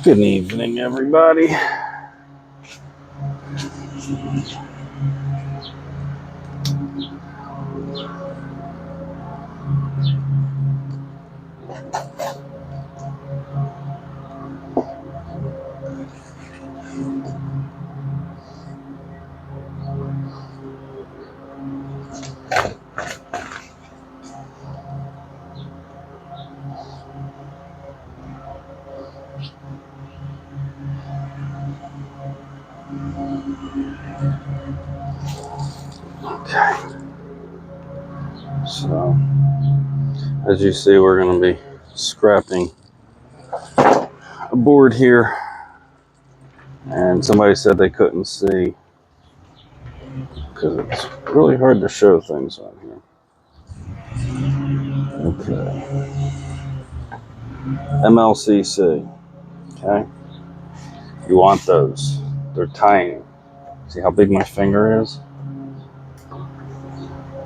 Good evening, everybody. Okay. So, as you see, we're going to be scrapping a board here. And somebody said they couldn't see because it's really hard to show things on here. Okay. MLCC. Okay. You want those. They're tiny. See how big my finger is?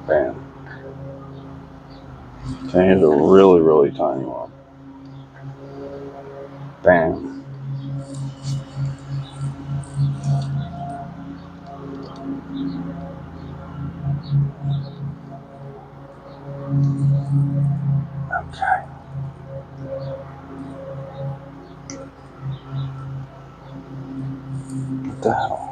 Bam. Okay, here's a really, really tiny one. Bam. Okay. What the hell?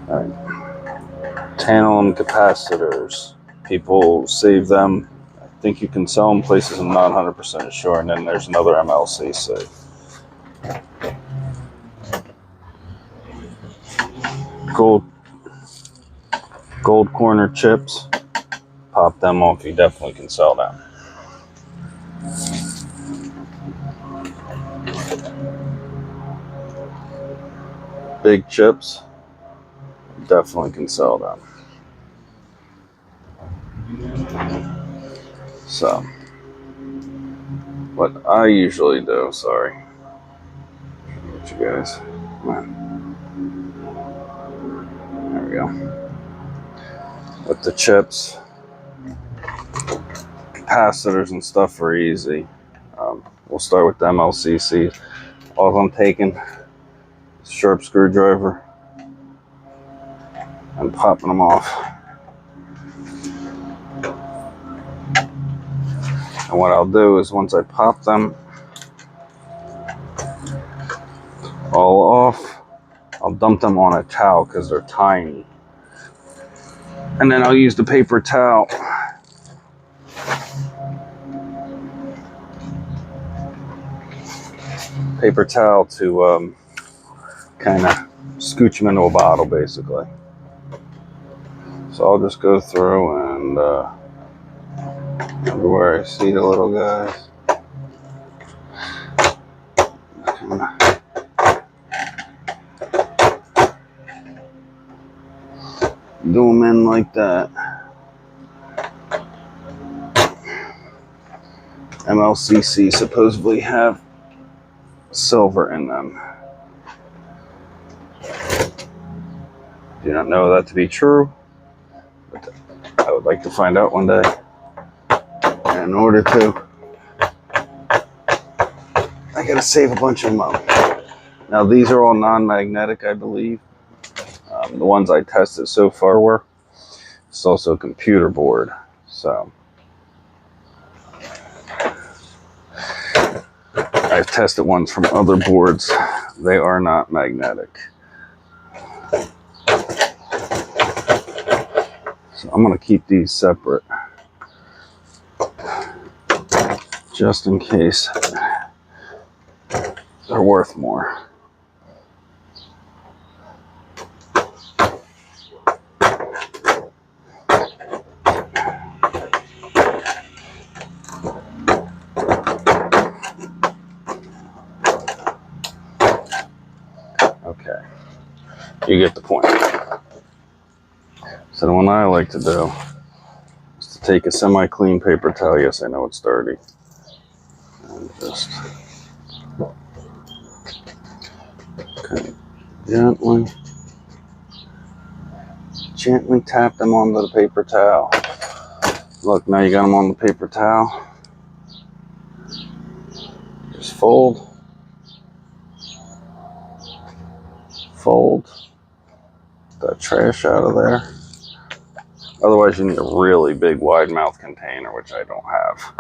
Alright. Tantalum capacitors. People save them. I think you can sell them places I'm not 100% sure. And then there's another MLCC. Gold corner chips. Pop them off. You definitely can sell them. Big chips. Definitely can sell them. So, what I usually do, sorry, get you guys, come on. There we go. With the chips, capacitors and stuff are easy. We'll start with the MLCC. All I'm taking is a sharp screwdriver and popping them off. And what I'll do is once I pop them all off, I'll dump them on a towel because they're tiny. And then I'll use the paper towel to kind of scooch them into a bottle, basically. So I'll just go through and everywhere I see the little guys, do them in like that. MLCC supposedly have silver in them. Do not know that to be true, but I would like to find out one day. And in order to, I gotta save a bunch of them up. Now these are all non-magnetic, I believe. The ones I tested so far were. It's also a computer board, so I've tested ones from other boards. They are not magnetic. So I'm going to keep these separate just in case they're worth more. Okay, you get the point. So the one I like to do is to take a semi-clean paper towel. Yes, I know it's dirty. And just kind of gently tap them onto the paper towel. Look, now you got them on the paper towel. Just fold, fold that trash out of there. Otherwise, you need a really big wide mouth container, which I don't have.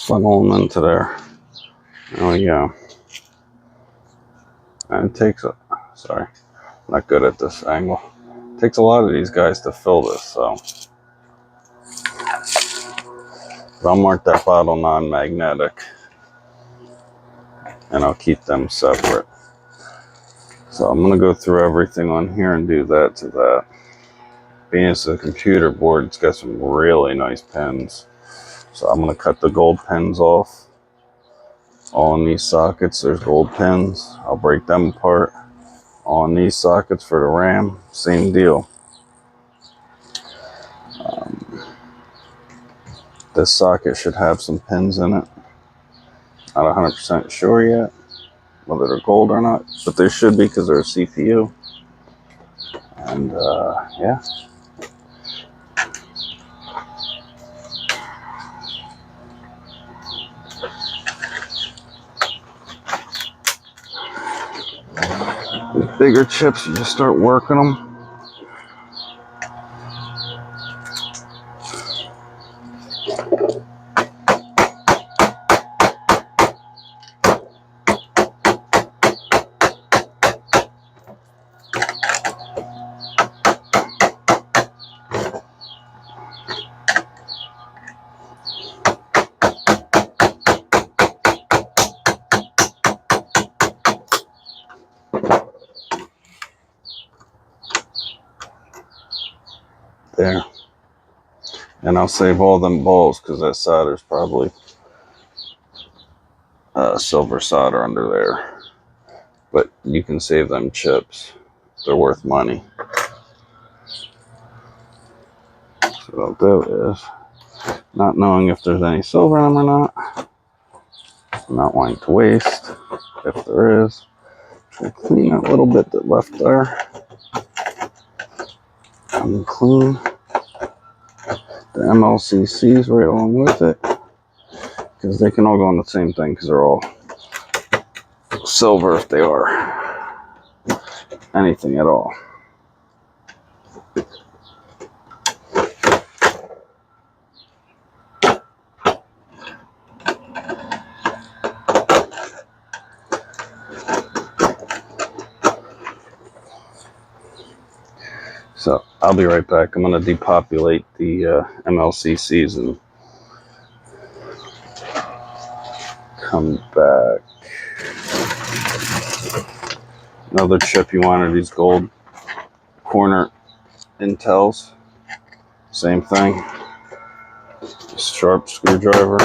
Funnel them into there. There we go. And it takes a, sorry, not good at this angle. It takes a lot of these guys to fill this, so. But I'll mark that bottle non-magnetic, and I'll keep them separate. So I'm gonna go through everything on here and do that to that. Being it's a computer board, it's got some really nice pins. So I'm gonna cut the gold pins off. All in these sockets, there's gold pins. I'll break them apart. All in these sockets for the RAM, same deal. This socket should have some pins in it. Not 100% sure yet whether they're gold or not, but they should be because they're a CPU. And yeah. With bigger chips, you just start working them. There. And I'll save all them balls because that solder's probably silver solder under there. But you can save them chips. They're worth money. So what I'll do is, not knowing if there's any silver in them or not, not wanting to waste, if there is, I'll clean that little bit that left there. And clean the MLCCs right along with it, because they can all go on the same thing because they're all silver if they are anything at all. So I'll be right back. I'm going to depopulate the MLCCs and come back. Another chip you want are these gold corner Intels. Same thing. Just sharp screwdriver.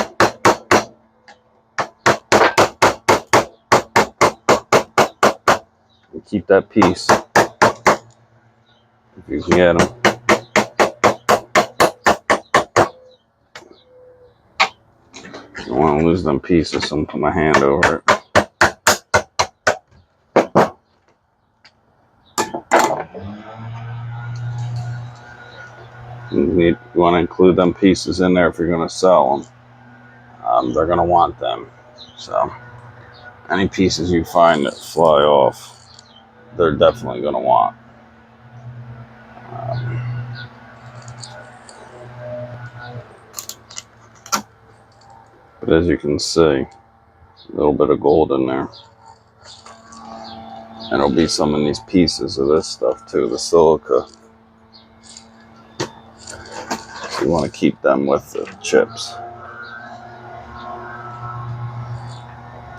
And keep that piece. If you can get them. I don't want to lose them pieces, so I'm put my hand over it. You want to include them pieces in there if you're going to sell them. They're going to want them. So any pieces you find that fly off, they're definitely going to want. But as you can see, a little bit of gold in there. And there'll be some in these pieces of this stuff too, the silica. So you want to keep them with the chips.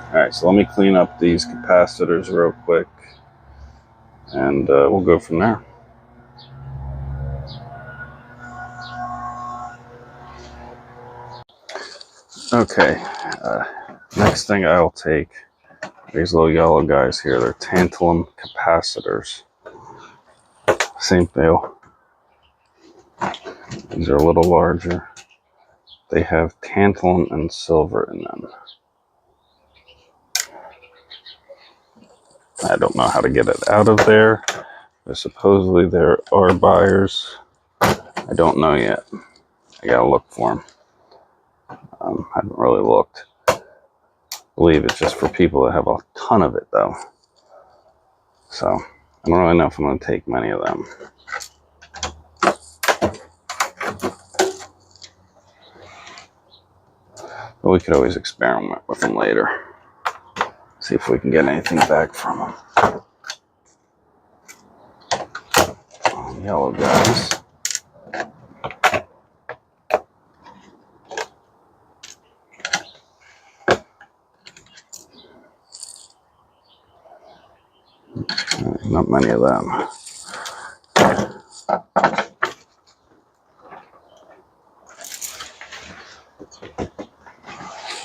Alright, so let me clean up these capacitors real quick. And we'll go from there. Okay, next thing I'll take, these little yellow guys here, they're tantalum capacitors. Same deal. These are a little larger. They have tantalum and silver in them. I don't know how to get it out of there. But supposedly there are buyers. I don't know yet. I gotta look for them. I haven't really looked. I believe it's just for people that have a ton of it though. So I don't really know if I'm going to take many of them. But we could always experiment with them later. See if we can get anything back from them. Yellow guys. Not many of them.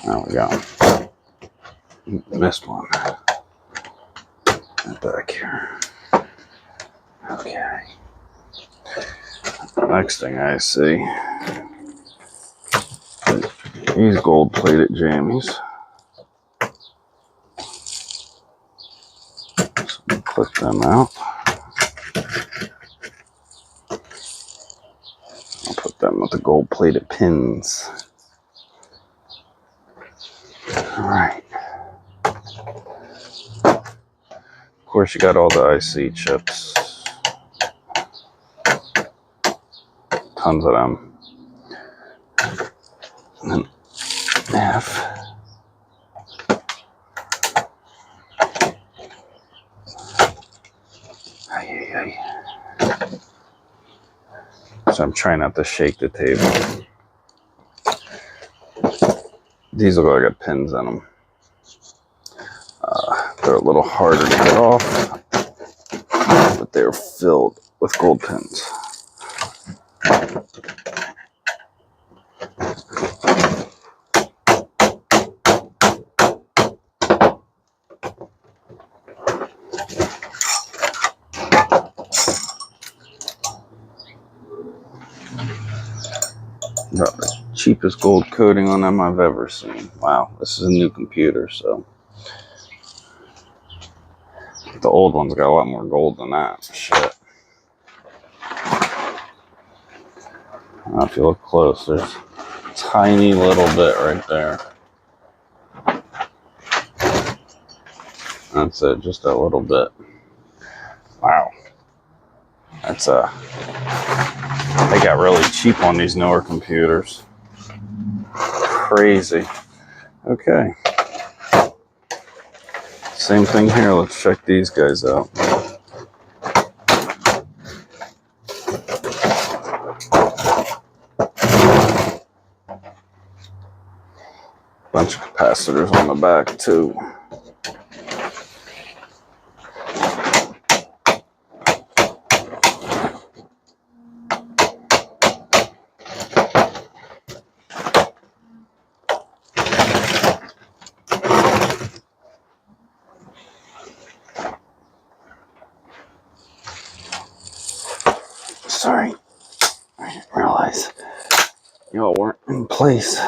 There we go. Missed one. Back here. Okay. Next thing I see, these gold-plated jammies. So click them out. I'll put them with the gold-plated pins. All right. Of course, you got all the IC chips. Tons of them. And then F. So I'm trying not to shake the table. These look like I got pins in them. They're a little harder to get off, but they're filled with gold pins. Got the cheapest gold coating on them I've ever seen. Wow, this is a new computer, so the old one's got a lot more gold than that. Shit. If you look close, there's a tiny little bit right there. That's it, just a little bit. Wow. That's they got really cheap on these newer computers. Crazy. Okay. Same thing here. Let's check these guys out. Bunch of capacitors on the back too. Sorry, I didn't realize y'all weren't in place.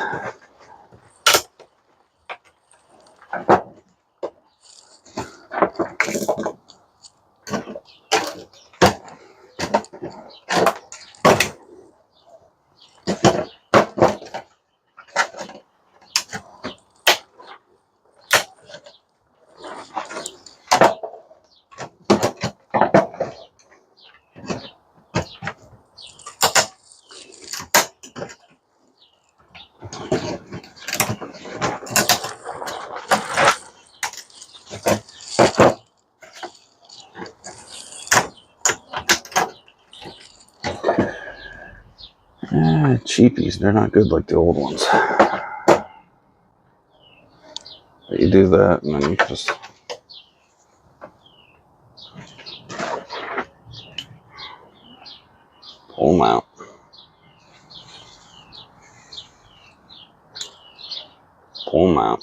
Cheapies, they're not good like the old ones. But you do that and then you just pull them out. Pull them out.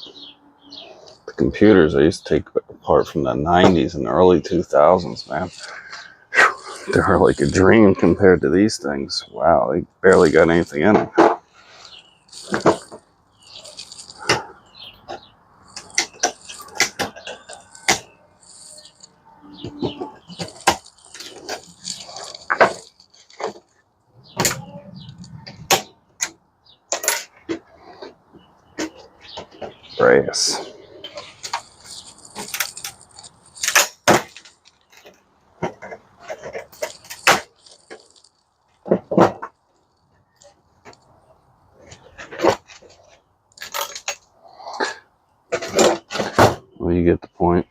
The computers I used to take apart from the 90s and the early 2000s, man. They're like a dream compared to these things. Wow, they barely got anything in them. brass. Well, you get the point.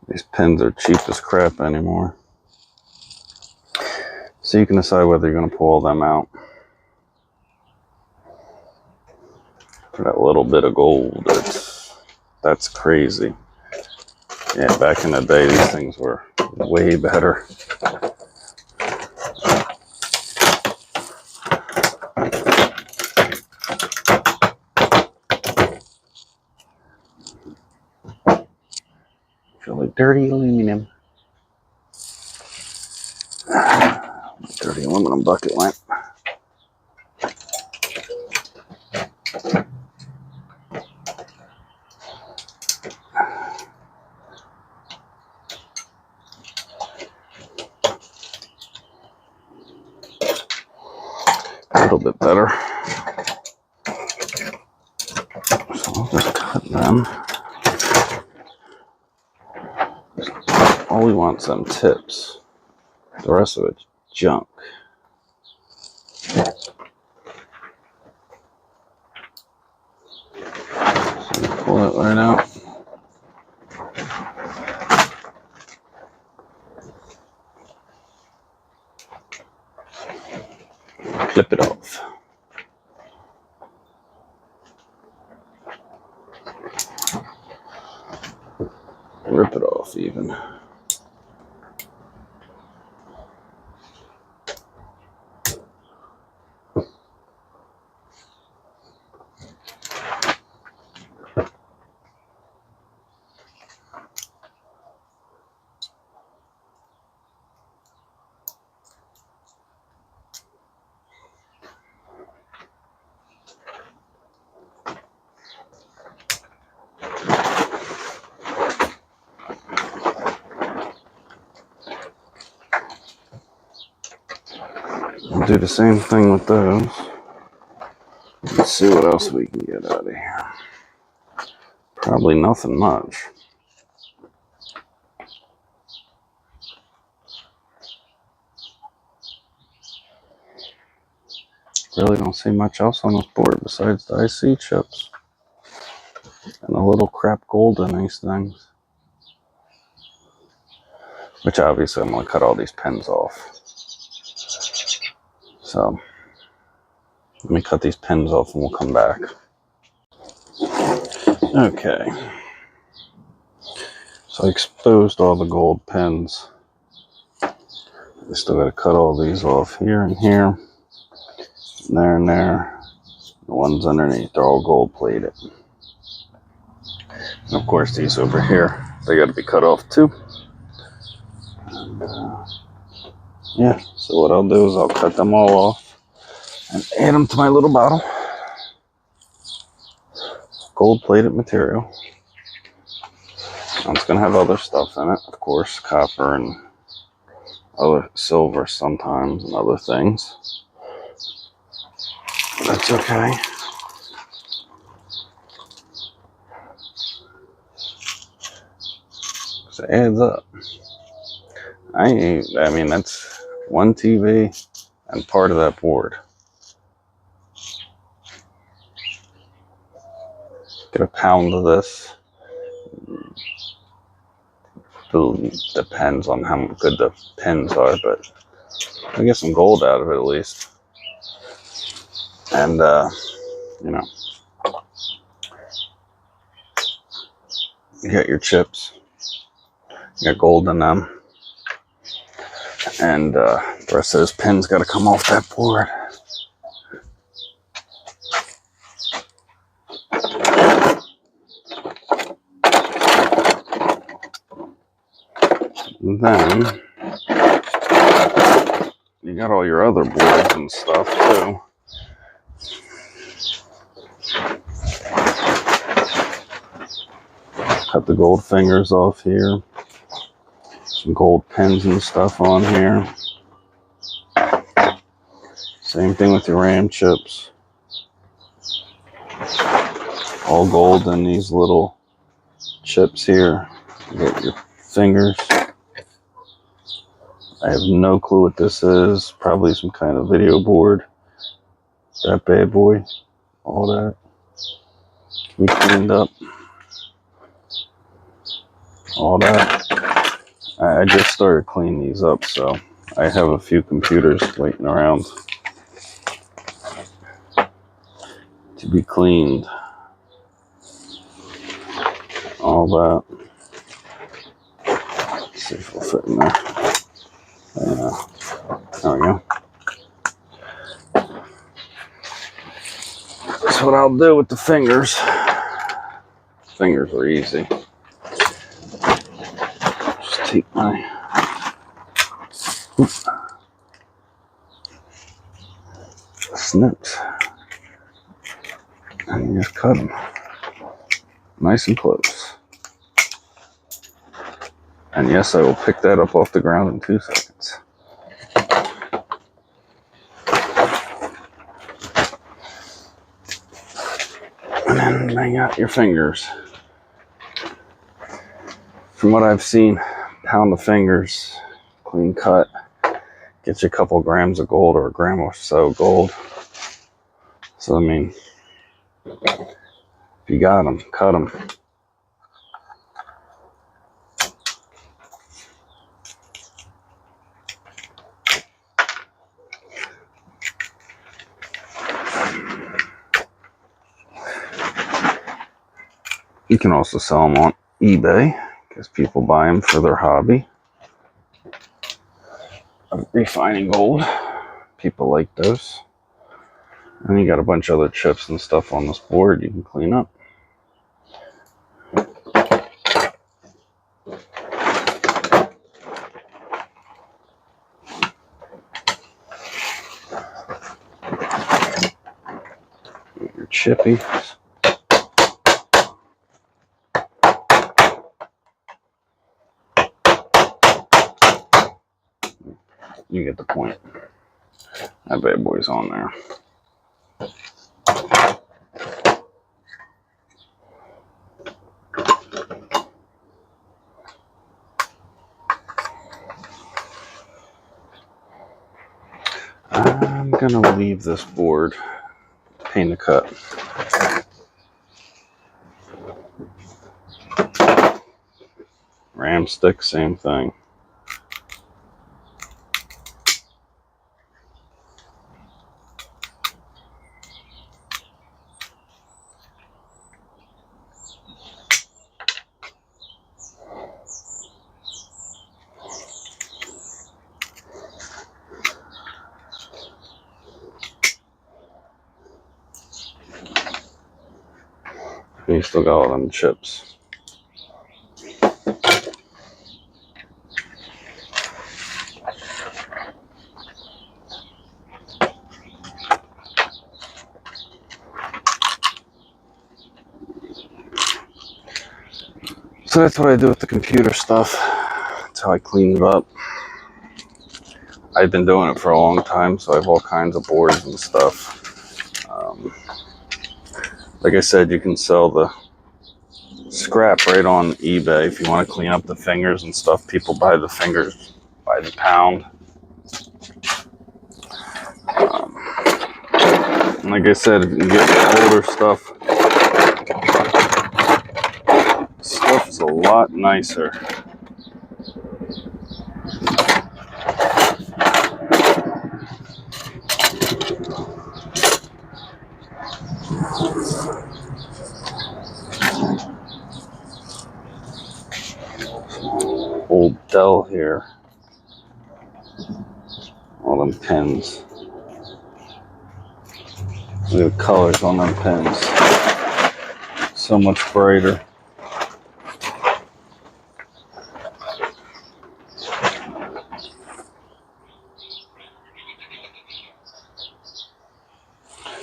These pins are cheap as crap anymore. So you can decide whether you're going to pull them out. For that little bit of gold, that's crazy. Yeah, back in the day, these things were way better. Feel like dirty aluminum. Dirty aluminum bucket lamp. A little bit better. So I'll just cut them. All we want is some tips. The rest of it's junk. So you pull it right out. Clip it off. Rip it off even. We'll do the same thing with those. Let's see what else we can get out of here. Probably nothing much. Really don't see much else on this board besides the IC chips. And a little crap gold in these things. Which obviously I'm going to cut all these pins off. So, let me cut these pins off and we'll come back. Okay. So I exposed all the gold pins. I still got to cut all these off here and here. And there and there. The ones underneath, they're all gold plated. And of course these over here, they got to be cut off too. And, yeah, so what I'll do is I'll cut them all off and add them to my little bottle. Gold plated material. It's going to have other stuff in it, of course, copper and other silver sometimes and other things. But that's okay. So it adds up. I mean, that's one TV and part of that board. Get a pound of this. Depends on how good the pins are, but I get some gold out of it at least. And, you know, you got your chips. You got gold in them. And the rest of those pins got to come off that board. And then you got all your other boards and stuff too. Cut the gold fingers off here. Some gold pins and stuff on here. Same thing with your RAM chips. all gold in these little chips here. You get your fingers. I have no clue what this is. Probably some kind of video board. That bad boy. All that. We cleaned up. All that. I just started cleaning these up, so I have a few computers waiting around to be cleaned. All that. Let's see if it'll fit in there. Yeah. There we go. That's what I'll do with the fingers. Fingers are easy. Just take my snips and you just cut them nice and close. And yes, I will pick that up off the ground in 2 seconds. And then bang out your fingers. From what I've seen, pound the fingers, clean cut, gets you a couple grams of gold or a gram or so gold. So I mean, if you got them, cut them. You can also sell them on eBay because people buy them for their hobby of refining gold. People like those. And you got a bunch of other chips and stuff on this board you can clean up. Your chippy. You get the point. That bad boy's on there. I'm gonna leave this board paint a cut. Ram stick, same thing. And you still got all them chips. So that's what I do with the computer stuff. That's how I clean it up. I've been doing it for a long time, so I have all kinds of boards and stuff. Like I said, you can sell the scrap right on eBay if you want to clean up the fingers and stuff. People buy the fingers by the pound. And like I said, if you can get older stuff, stuff's a lot nicer. Old Dell here. All them pens. Look at the colors on them pens. So much brighter.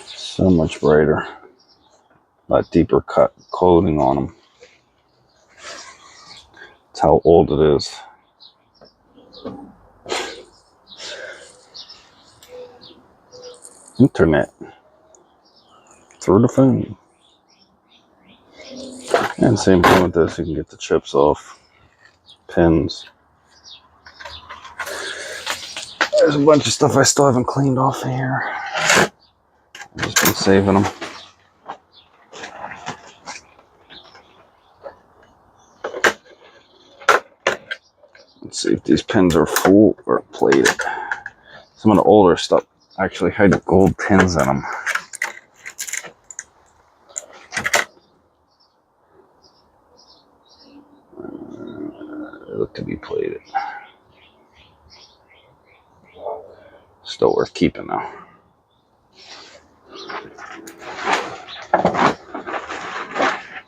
So much brighter. A lot deeper cut coating on them. That's how old it is. Internet. Through the phone. And same thing with this, you can get the chips off, pins. There's a bunch of stuff I still haven't cleaned off here. I've just been saving them. Let's see if these pins are full or plated. Some of the older stuff actually had gold pins in them. They look to be plated. Still worth keeping though.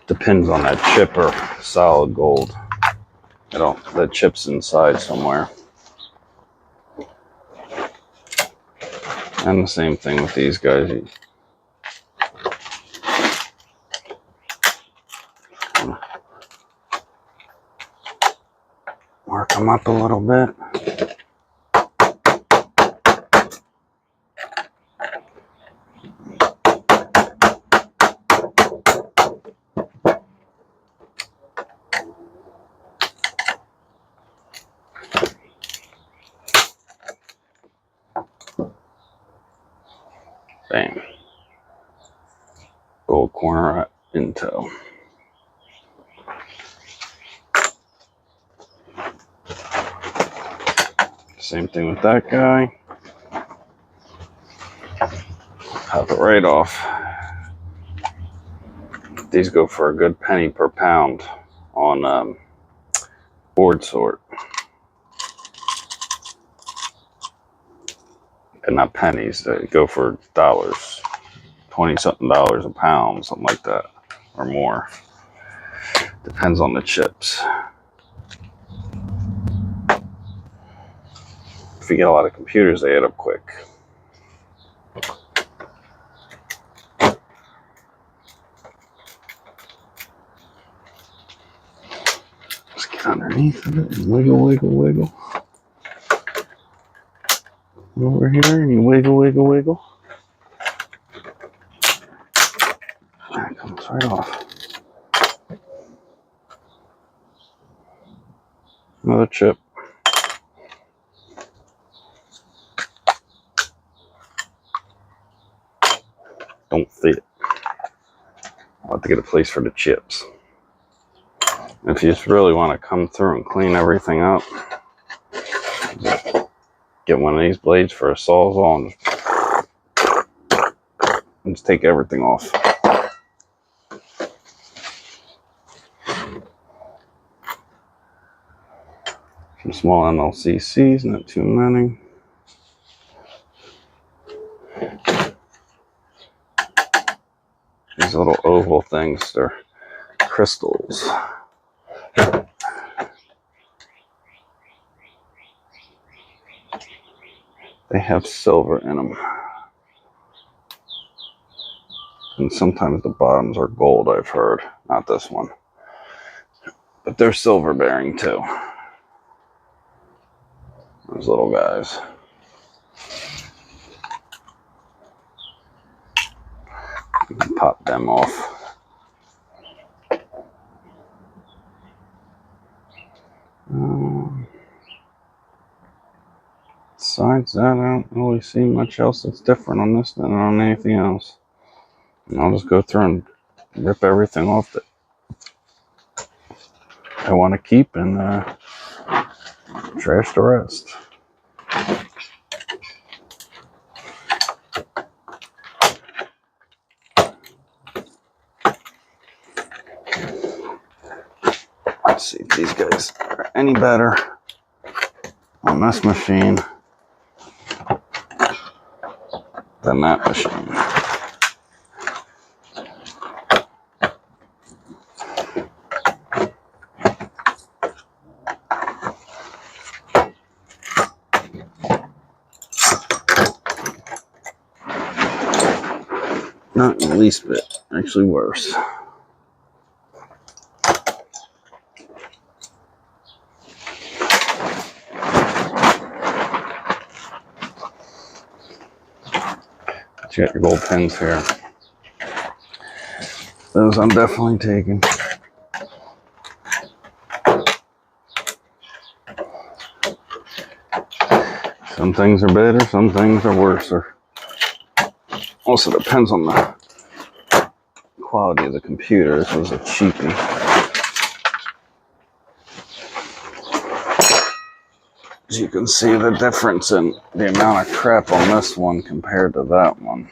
The pins on that chip are solid gold. The chip's inside somewhere. And the same thing with these guys. Mark them up a little bit. Bam. Gold corner Intel. Same thing with that guy. Pop it right off. These go for a good penny per pound on board sort. And not pennies, they go for dollars. 20-something dollars a pound, something like that, or more. Depends on the chips. If you get a lot of computers, they add up quick. Just get underneath of it and wiggle, wiggle, wiggle. Over here, and you wiggle, wiggle, wiggle. That comes right off. Another chip. Don't fit. I'll have to get a place for the chips. If you just really want to come through and clean everything up, just get one of these blades for a sawzall and just take everything off. Some small MLCCs, not too many. These little oval things, they're crystals. They have silver in them. And sometimes the bottoms are gold, I've heard. Not this one. But they're silver bearing too. Those little guys. You can pop them off. Besides that, I don't really see much else that's different on this than on anything else. And I'll just go through and rip everything off that I want to keep and trash the rest. Let's see if these guys are any better on this machine than that machine. Not in the least bit, actually worse. You got your gold pins here. Those I'm definitely taking. Some things are better, some things are worse. Also depends on the quality of the computer. This was a cheapie. As you can see the difference in the amount of crap on this one compared to that one.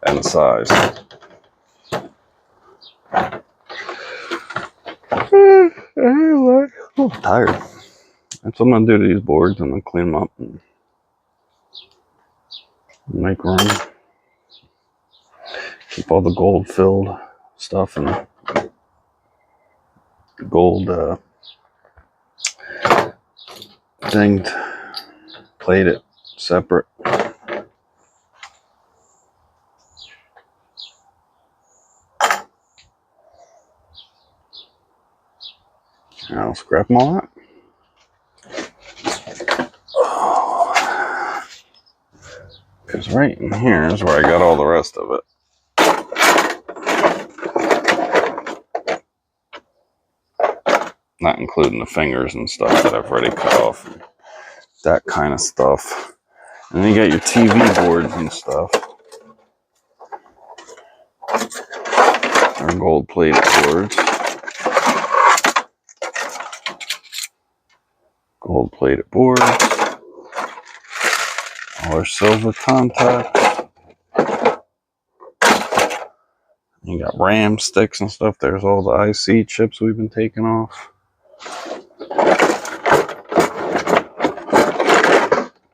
And size. I'm tired. That's what I'm gonna do to these boards. I'm gonna clean them up and make room. Keep all the gold filled stuff and gold thinged, plate it separate. I'll scrap them all out. Because right in here is where I got all the rest of it. Not including the fingers and stuff that I've already cut off. That kind of stuff. And then you got your TV boards and stuff. Our gold plated boards. Gold plated boards. All our silver contacts. You got RAM sticks and stuff. There's all the IC chips we've been taking off.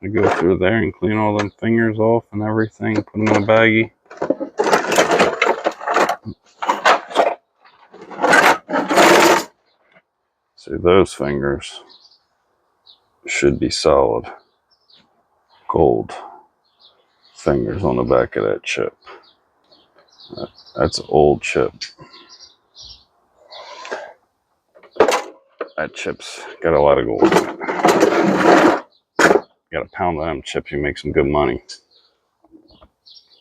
I go through there and clean all them fingers off and everything. Put them in a baggie. See, those fingers should be solid gold fingers on the back of that chip. That's an old chip. That chip's got a lot of gold in it. You got a pound of them chips, you make some good money.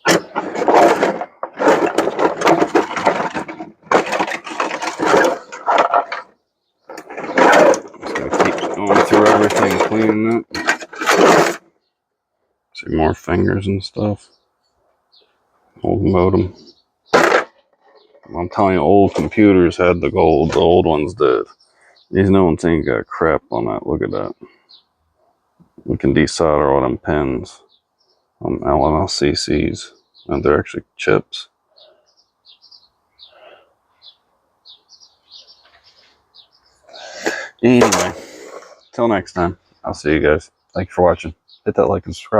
Just gonna keep going through everything, cleaning it. See more fingers and stuff. Old modem. I'm telling you, old computers had the gold. The old ones did. These new ones ain't got crap on that. Look at that. We can desolder all them pins on LMLCCs. And they're actually chips. Anyway, till next time. I'll see you guys. Thank you for watching. Hit that like and subscribe.